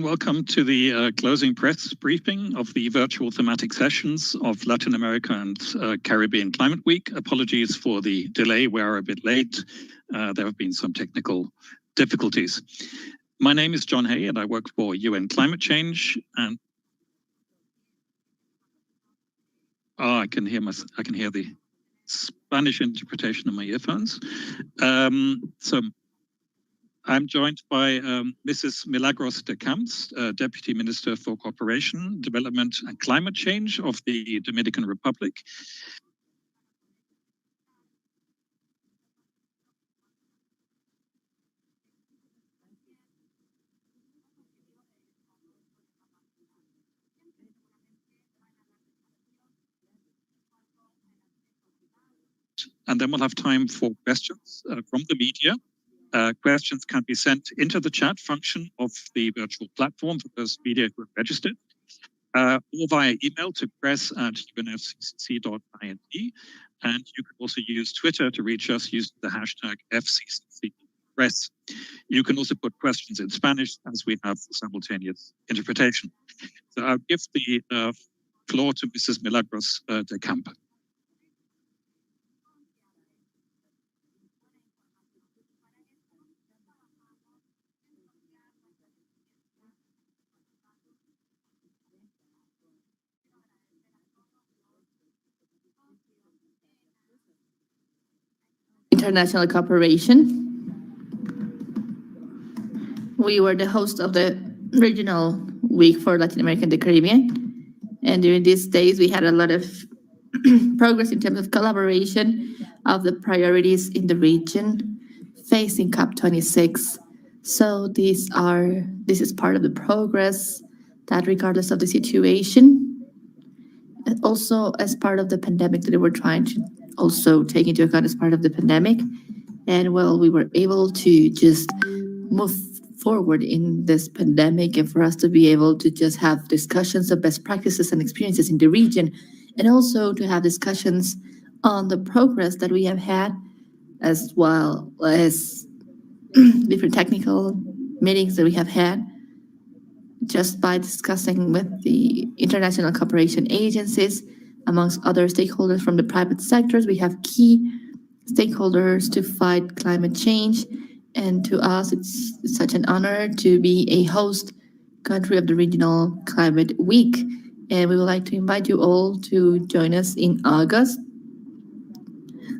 welcome to the closing press briefing of the virtual thematic sessions of Latin America and Caribbean Climate Week. Apologies for the delay, we're a bit late. There have been some technical difficulties. My name is John Hay and I work for UN Climate Change. And I can hear the Spanish interpretation of my earphones. So I'm joined by Mrs. Milagros de Camps, Deputy Minister for Cooperation, Development and Climate Change of the Dominican Republic. And then we'll have time for questions from the media. Questions can be sent into the chat function of the virtual platform for those media who have registered, or via email to press@unfccc.ind. And you can also use Twitter to reach us using the hashtag FCCC Press. You can also put questions in Spanish as we have simultaneous interpretation. So I'll give the floor to Mrs. Milagros de Camp. International cooperation. We were the host of the regional week for Latin America and the Caribbean. And during these days, we had a lot of progress in terms of collaboration of the priorities in the region facing COP26. So this is part of the progress that regardless of the situation, also as part of the pandemic that we're trying to also take into account as part of the pandemic. And well, we were able to just move forward in this pandemic and for us to be able to just have discussions of best practices and experiences in the region, and also to have discussions on the progress that we have had, as well as different technical meetings that we have had just by discussing with the international cooperation agencies, amongst other stakeholders from the private sectors. We have key stakeholders to fight climate change. And to us, it's such an honor to be a host country of the Regional Climate Week. And we would like to invite you all to join us in August.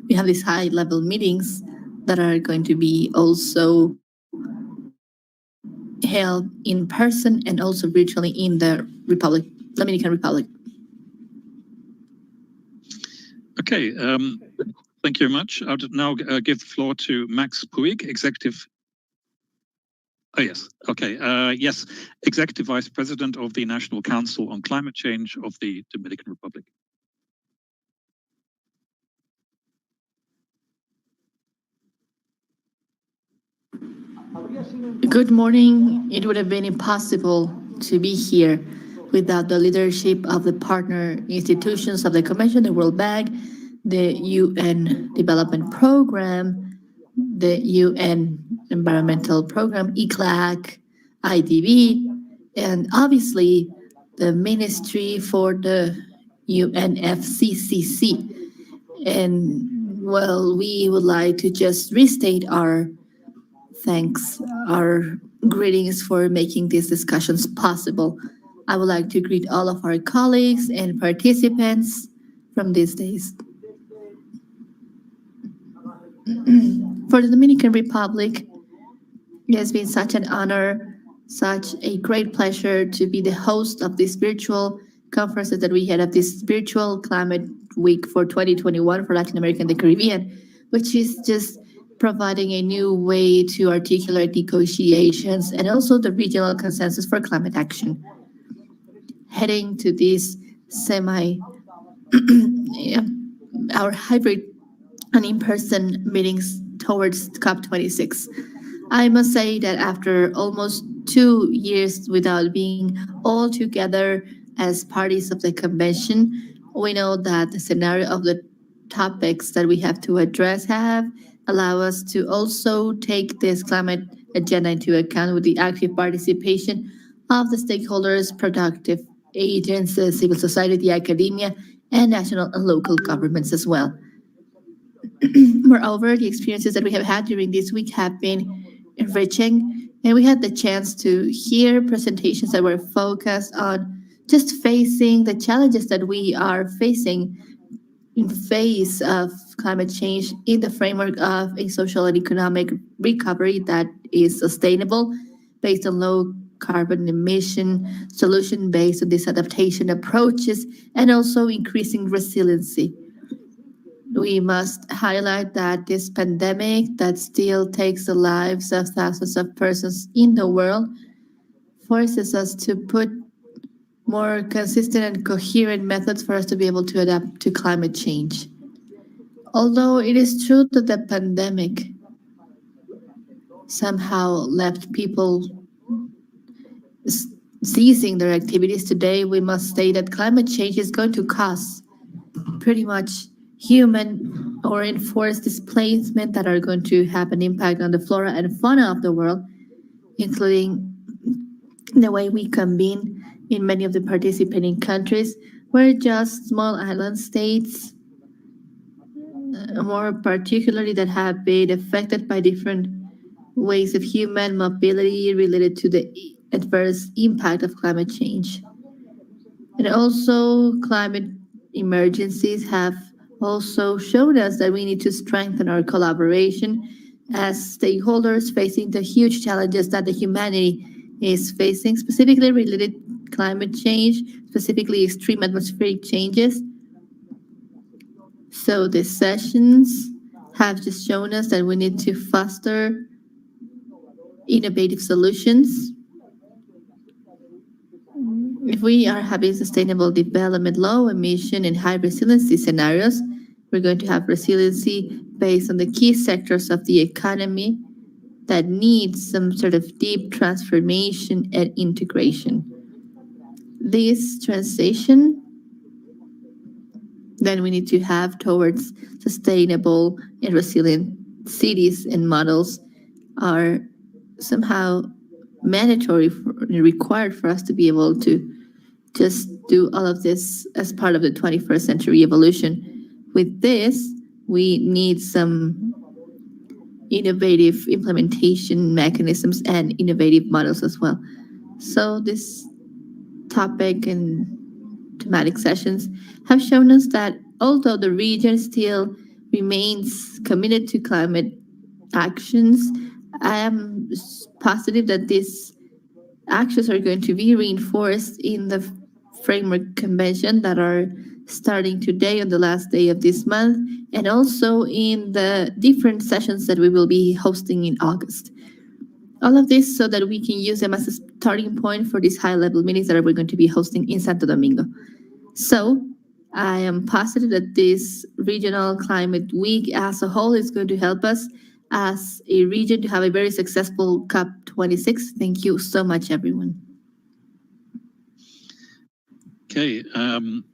We have these high-level meetings that are going to be also held in person and also virtually in the Dominican Republic. Okay, thank you very much. I'll now give the floor to Max Puig, Executive. Oh, yes. Okay. Yes, Executive Vice President of the National Council on Climate Change of the Dominican Republic. Good morning. It would have been impossible to be here without the leadership of the partner institutions of the Convention, the World Bank, the UN Development Program, the UN Environmental Program, ECLAC, IDB, and obviously the Ministry for the UNFCCC. And well, we would like to just restate our thanks, our greetings for making these discussions possible. I would like to greet all of our colleagues and participants from these days. For the Dominican Republic, it has been such an honor, such a great pleasure to be the host of this virtual conferences that we had at this virtual climate week for 2021 for Latin America and the Caribbean, which is just providing a new way to articulate negotiations and also the regional consensus for climate action. Heading to this our hybrid and in-person meetings towards COP26. I must say that after almost 2 years without being all together as parties of the convention, we know that the scenario of the topics that we have to address have allowed us to also take this climate agenda into account with the active participation of the stakeholders, productive agents, civil society, academia, and national and local governments as well. Moreover, the experiences that we have had during this week have been enriching, and we had the chance to hear presentations that were focused on just facing the challenges that we are facing in face of climate change in the framework of a social and economic recovery that is sustainable based on low carbon emission solution based on these adaptation approaches and also increasing resiliency. We must highlight that this pandemic that still takes the lives of thousands of persons in the world forces us to put more consistent and coherent methods for us to be able to adapt to climate change. Although it is true that the pandemic somehow left people ceasing their activities today, we must state that climate change is going to cause pretty much human or enforced displacement that are going to have an impact on the flora and fauna of the world, including the way we convene in many of the participating countries, where just small island states, more particularly that have been affected by different ways of human mobility related to the adverse impact of climate change. And also, climate emergencies have also showed us that we need to strengthen our collaboration as stakeholders facing the huge challenges that the humanity is facing, specifically related climate change, specifically extreme atmospheric changes. So the sessions have just shown us that we need to foster innovative solutions. If we are having sustainable development, low emission, and high resiliency scenarios, we're going to have resiliency based on the key sectors of the economy that need some sort of deep transformation and integration. This transition then we need to have towards sustainable and resilient cities and models are somehow mandatory and required for us to be able to just do all of this as part of the 21st century evolution. With this, we need some innovative implementation mechanisms and innovative models as well. So this topic and thematic sessions have shown us that although the region still remains committed to climate actions, I am positive that these actions are going to be reinforced in the framework convention that are starting today on the last day of this month, and also in the different sessions that we will be hosting in August. All of this so that we can use them as a starting point for these high-level meetings that we're going to be hosting in Santo Domingo. So I am positive that this regional climate week as a whole is going to help us as a region to have a very successful COP26. Thank you so much, everyone. Okay,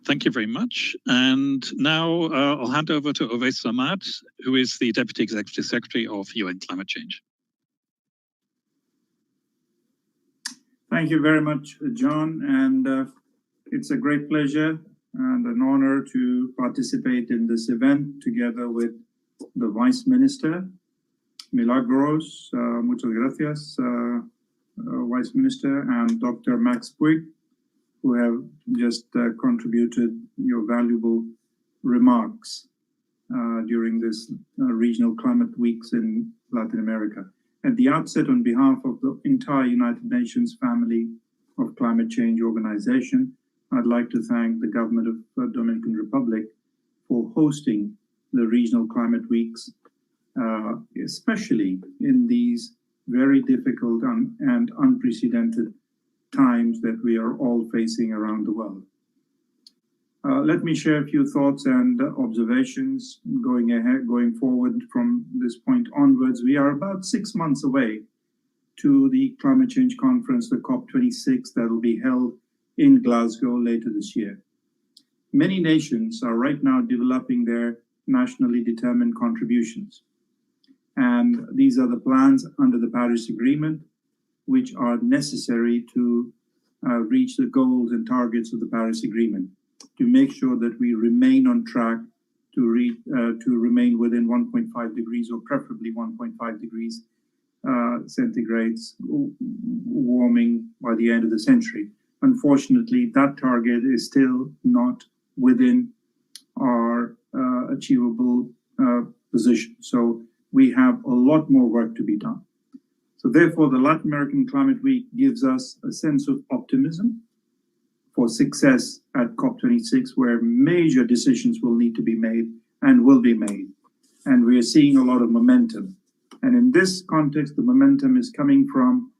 thank you very much. And now I'll hand over to Owais Samad, who is the Deputy Executive Secretary of UN Climate Change. Thank you very much, John. And it's a great pleasure and an honor to participate in this event together with the Vice Minister, Milagros. Muchas gracias, Vice Minister, and Dr. Max Puig, who have just contributed your valuable remarks during this regional climate weeks in Latin America. At the outset, on behalf of the entire United Nations family of climate change organization, I'd like to thank the government of the Dominican Republic for hosting the regional climate weeks, especially in these very difficult and unprecedented times that we are all facing around the world. Let me share a few thoughts and observations going forward from this point onwards. We are about 6 months away to the climate change conference, the COP26, that will be held in Glasgow later this year. Many nations are right now developing their nationally determined contributions. And these are the plans under the Paris Agreement, which are necessary to reach the goals and targets of the Paris Agreement, to make sure that we remain on track to remain within 1.5 degrees, or preferably 1.5 degrees centigrades warming by the end of the century. Unfortunately, that target is still not within our achievable position. So we have a lot more work to be done. So therefore, the Latin American Climate Week gives us a sense of optimism for success at COP26, where major decisions will need to be made and will be made. And we are seeing a lot of momentum. And in this context, the momentum is coming from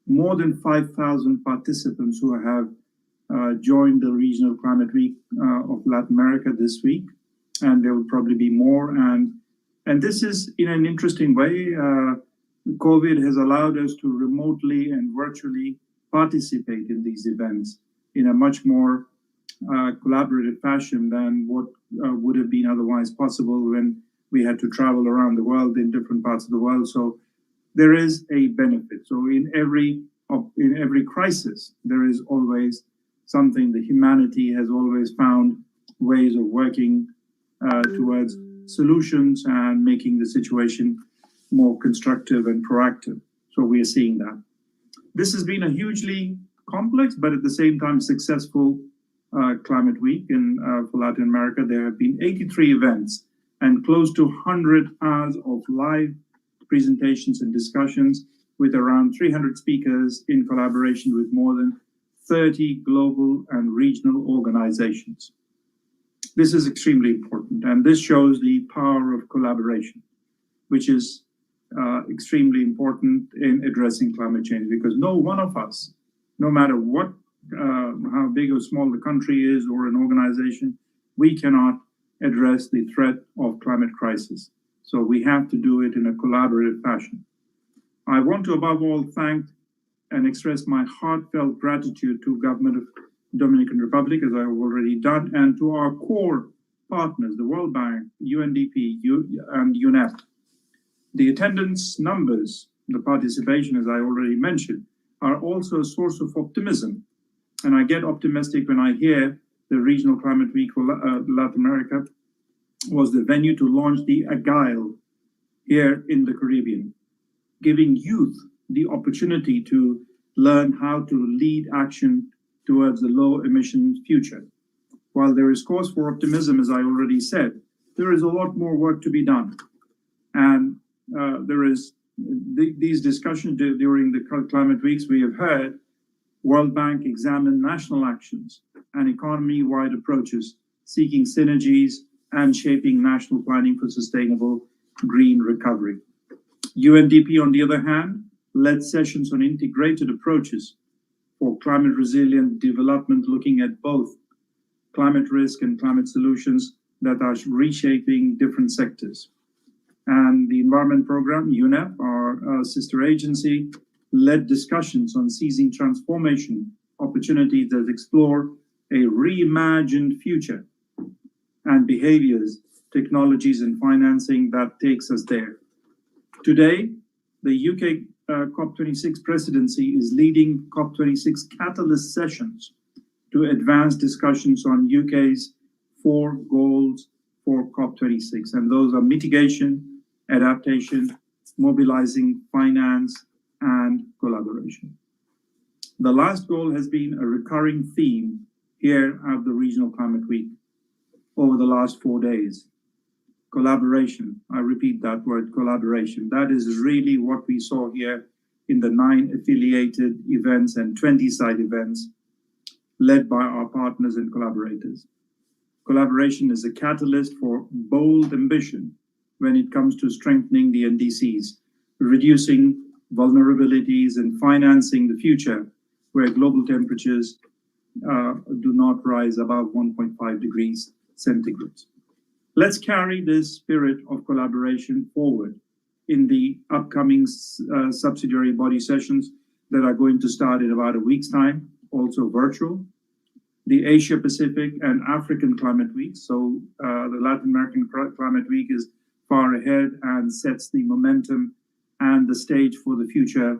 more than 5,000 participants who have joined the Regional Climate Week of Latin America this week. And there will probably be more. And this is in an interesting way. COVID has allowed us to remotely and virtually participate in these events in a much more collaborative fashion than what would have been otherwise possible when we had to travel around the world in different parts of the world. So there is a benefit. So in every crisis, there is always something. The humanity has always found ways of working towards solutions and making the situation more constructive and proactive. So we are seeing that. This has been a hugely complex, but at the same time successful Climate Week for Latin America. There have been 83 events and close to 100 hours of live presentations and discussions with around 300 speakers in collaboration with more than 30 global and regional organizations. This is extremely important, and this shows the power of collaboration, which is extremely important in addressing climate change, because no one of us, no matter what, how big or small the country is or an organization, we cannot address the threat of climate crisis. So we have to do it in a collaborative fashion. I want to above all thank and express my heartfelt gratitude to Government of Dominican Republic, as I have already done, and to our core partners, the World Bank, UNDP, and UNEP. The attendance numbers, the participation, as I already mentioned, are also a source of optimism. And I get optimistic when I hear the Regional Climate Week for Latin America was the venue to launch the Agile here in the Caribbean, giving youth the opportunity to learn how to lead action towards a low emission future. While there is cause for optimism, as I already said, there is a lot more work to be done. And there is these discussions during the climate weeks. We have heard World Bank examine national actions and economy-wide approaches, seeking synergies and shaping national planning for sustainable green recovery. UNDP, on the other hand, led sessions on integrated approaches for climate resilient development, looking at both climate risk and climate solutions that are reshaping different sectors. And the Environment Program, UNEP, our sister agency, led discussions on seizing transformation opportunities that explore a reimagined future and behaviors, technologies, and financing that takes us there. Today, the UK COP26 presidency is leading COP26 catalyst sessions to advance discussions on UK's 4 goals for COP26. And those are mitigation, adaptation, mobilizing finance, and collaboration. The last goal has been a recurring theme here at the Regional Climate Week over the last 4 days. Collaboration. I repeat that word, collaboration. That is really what we saw here in the 9 affiliated events and 20 side events led by our partners and collaborators. Collaboration is a catalyst for bold ambition when it comes to strengthening the NDCs, reducing vulnerabilities, and financing the future where global temperatures do not rise above 1.5 degrees centigrade. Let's carry this spirit of collaboration forward in the upcoming subsidiary body sessions that are going to start in about a week's time, also virtual. The Asia Pacific and African Climate Week. So the Latin American Climate Week is far ahead and sets the momentum and the stage for the future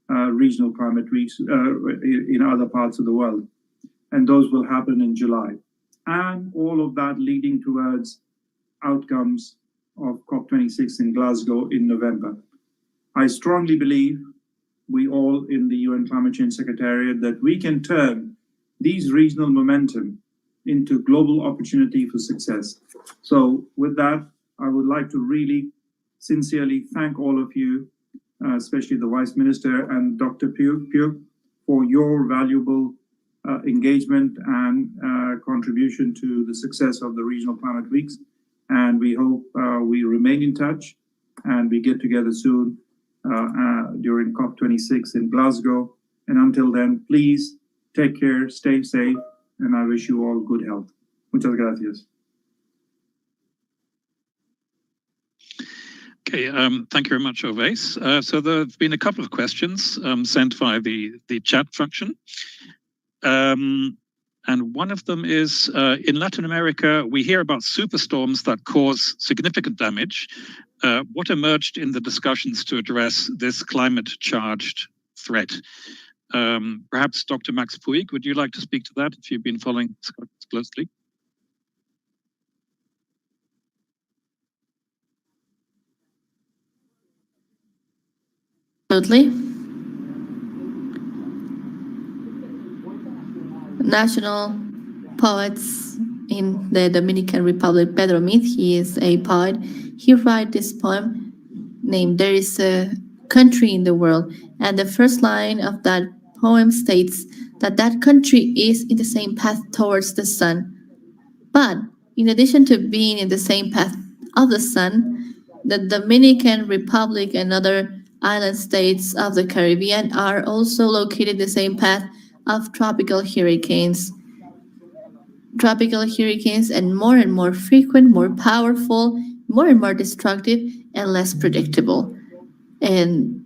regional climate weeks in other parts of the world. And those will happen in July. And all of that leading towards outcomes of COP26 in Glasgow in November. I strongly believe, we all in the UN Climate Change Secretariat, that we can turn these regional momentum into global opportunity for success. So with that, I would like to really sincerely thank all of you, especially the Vice Minister and Dr. Pugh, for your valuable engagement and contribution to the success of the Regional Climate Weeks. And we hope we remain in touch and we get together soon during COP26 in Glasgow. And until then, please take care, stay safe, and I wish you all good health. Muchas gracias. Okay, thank you very much, Ovais. So there have been a couple of questions sent via the chat function. And one of them is, in Latin America, we hear about superstorms that cause significant damage. What emerged in the discussions to address this climate-charged threat? Perhaps Dr. Max Puig, would you like to speak to that if you've been following this closely? Absolutely. National poets in the Dominican Republic, Pedro Mith, he is a poet. He wrote this poem named "There is a Country in the World," and the first line of that poem states that that country is in the same path towards the sun. But in addition to being in the same path of the sun, the Dominican Republic and other island states of the Caribbean are also located in the same path of tropical hurricanes. Tropical hurricanes, and more frequent, more powerful, more and more destructive, and less predictable. And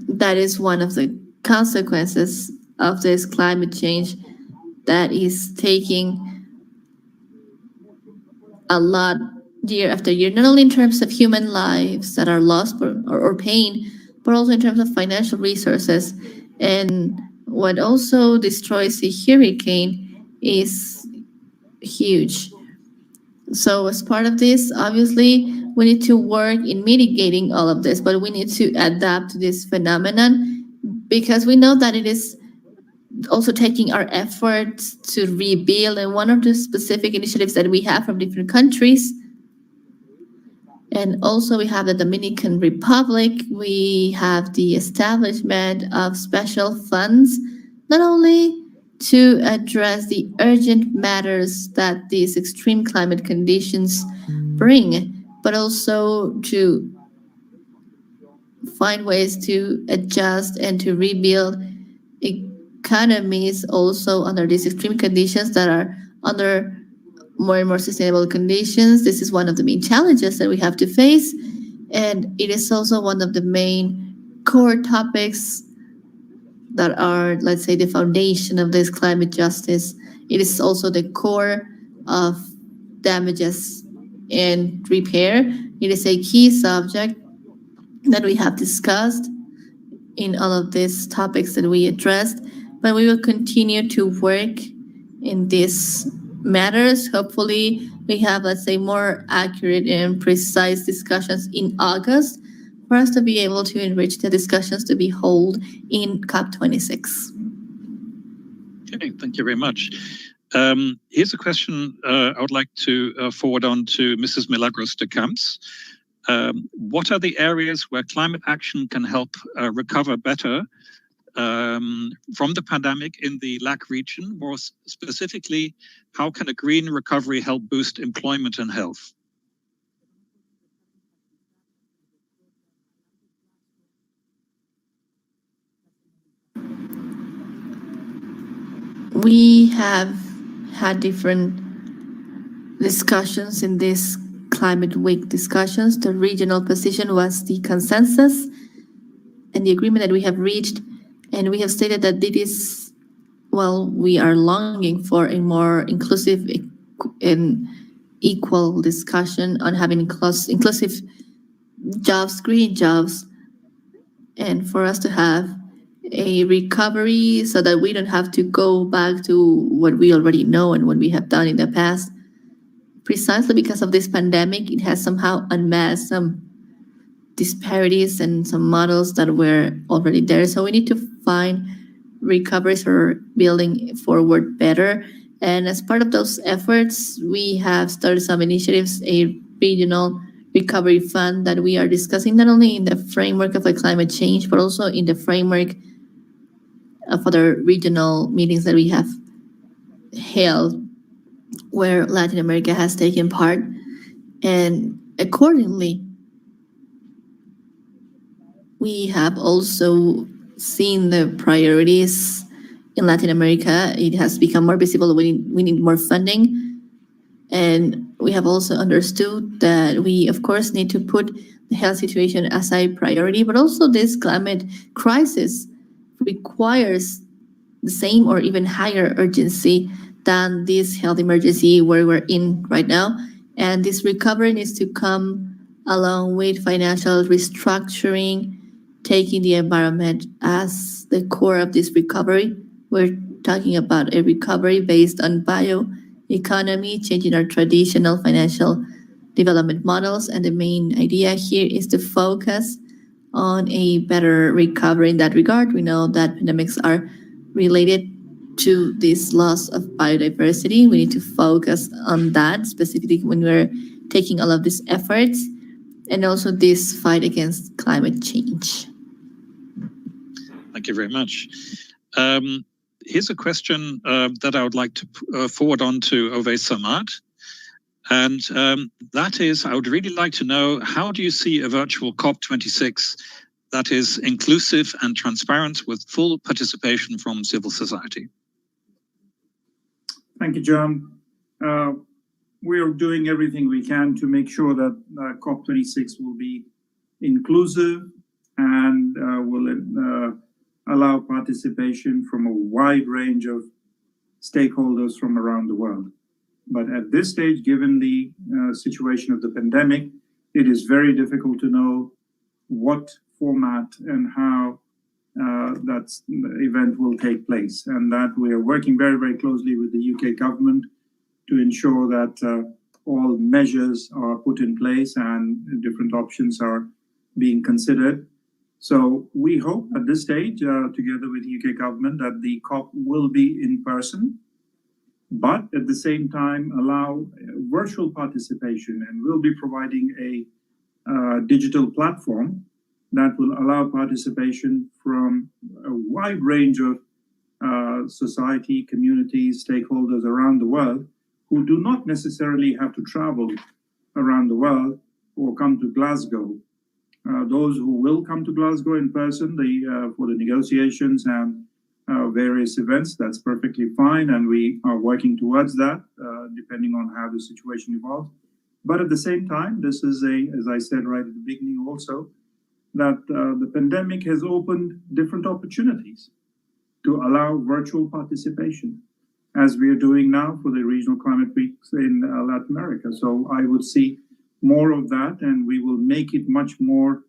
that is one of the consequences of this climate change that is taking a lot year after year, not only in terms of human lives that are lost or pain, but also in terms of financial resources. And what also destroys a hurricane is huge. So as part of this, obviously, we need to work in mitigating all of this, but we need to adapt to this phenomenon because we know that it is also taking our efforts to rebuild. And one of the specific initiatives that we have from different countries, and also we have the Dominican Republic, we have the establishment of special funds, not only to address the urgent matters that these extreme climate conditions bring, but also to find ways to adjust and to rebuild economies also under these extreme conditions that are under more and more sustainable conditions. This is one of the main challenges that we have to face, and it is also one of the main core topics that are, let's say, the foundation of this climate justice. It is also the core of damages and repair. It is a key subject that we have discussed in all of these topics that we addressed, but we will continue to work in these matters. Hopefully, we have, let's say, more accurate and precise discussions in August for us to be able to enrich the discussions to be held in COP26. Okay, thank you very much. Here's a question I would like to forward on to Mrs. Milagros de Camps. What are the areas where climate action can help recover better from the pandemic in the LAC region? More specifically, how can a green recovery help boost employment and health? We have had different discussions in this Climate Week discussions. The regional position was the consensus and the agreement that we have reached, and we have stated that it is, well, we are longing for a more inclusive and equal discussion on having inclusive jobs, green jobs, and for us to have a recovery so that we don't have to go back to what we already know and what we have done in the past. Precisely because of this pandemic, it has somehow unmasked some disparities and some models that were already there. So we need to find recoveries or building forward better. And as part of those efforts, we have started some initiatives, a regional recovery fund that we are discussing not only in the framework of climate change, but also in the framework of other regional meetings that we have held where Latin America has taken part. And accordingly, we have also seen the priorities in Latin America. It has become more visible. We need more funding. And we have also understood that we, of course, need to put the health situation as a priority, but also this climate crisis requires the same or even higher urgency than this health emergency where we're in right now. And this recovery needs to come along with financial restructuring, taking the environment as the core of this recovery. We're talking about a recovery based on bioeconomy, changing our traditional financial development models. And the main idea here is to focus on a better recovery in that regard. We know that pandemics are related to this loss of biodiversity. We need to focus on that specifically when we're taking all of these efforts, and also this fight against climate change. Thank you very much. Here's a question that I would like to forward on to Ove Samad. And that is, I would really like to know, how do you see a virtual COP26 that is inclusive and transparent with full participation from civil society? Thank you, John. We are doing everything we can to make sure that COP26 will be inclusive and will allow participation from a wide range of stakeholders from around the world. But at this stage, given the situation of the pandemic, it is very difficult to know what format and how that event will take place. And that we are working very, very closely with the UK government to ensure that all measures are put in place and different options are being considered. So we hope at this stage, together with the UK government, that the COP will be in person, but at the same time allow virtual participation, and we'll be providing a digital platform that will allow participation from a wide range of society, communities, stakeholders around the world who do not necessarily have to travel around the world or come to Glasgow. Those who will come to Glasgow in person for the negotiations and various events, that's perfectly fine, and we are working towards that, depending on how the situation evolves. But at the same time, this is as I said right at the beginning also, that the pandemic has opened different opportunities to allow virtual participation, as we are doing now for the regional climate weeks in Latin America. So I would see more of that, and we will make it much more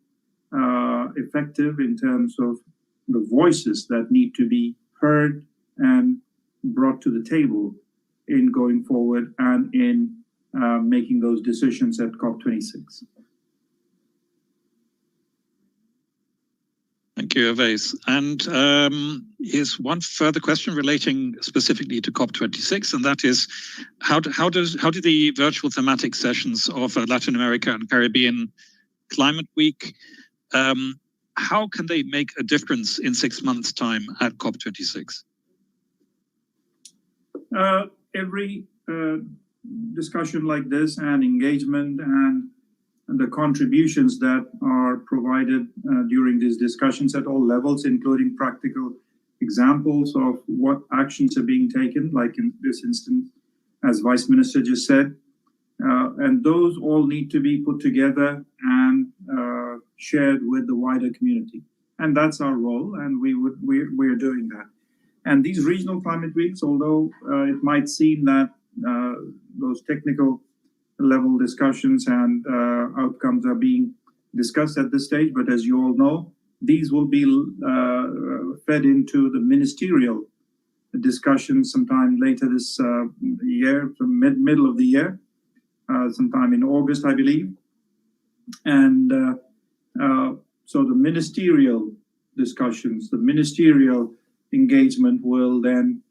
effective in terms of the voices that need to be heard and brought to the table in going forward and in making those decisions at COP26. Thank you, Ove. And here's one further question relating specifically to COP26, and that is, how do the virtual thematic sessions of Latin America and Caribbean Climate Week, how can they make a difference in 6 months' time at COP26? Every discussion like this and engagement and the contributions that are provided during these discussions at all levels, including practical examples of what actions are being taken, like in this instance, as Vice Minister just said, and those all need to be put together and shared with the wider community. And that's our role, and we're doing that. And these regional climate weeks, although it might seem that those technical level discussions and outcomes are being discussed at this stage, but as you all know, these will be fed into the ministerial discussion sometime later this year, from middle of the year, sometime in August, I believe. And so the ministerial discussions, the ministerial engagement will then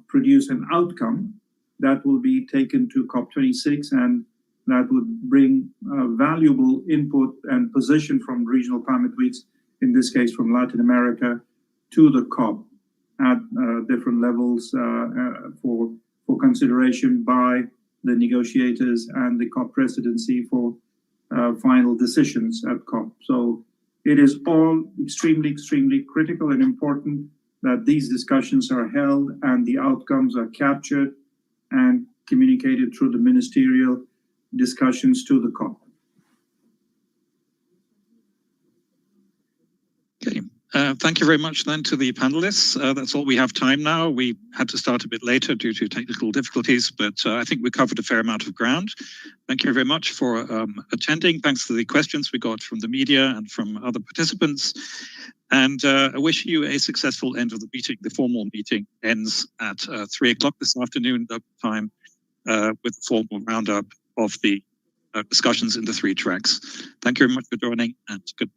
produce an outcome that will be taken to COP26, and that would bring valuable input and position from regional climate weeks, in this case from Latin America, to the COP at different levels for consideration by the negotiators and the COP presidency for final decisions at COP. So it is all extremely, extremely critical and important that these discussions are held and the outcomes are captured and communicated through the ministerial discussions to the COP. Okay. Thank you very much then to the panelists. That's all we have time now. We had to start a bit later due to technical difficulties, but I think we covered a fair amount of ground. Thank you very much for attending. Thanks to the questions we got from the media and from other participants. And I wish you a successful end of the meeting. The formal meeting ends at 3 o'clock this afternoon, local time, with a formal roundup of the discussions in the 3 tracks. Thank you very much for joining, and good.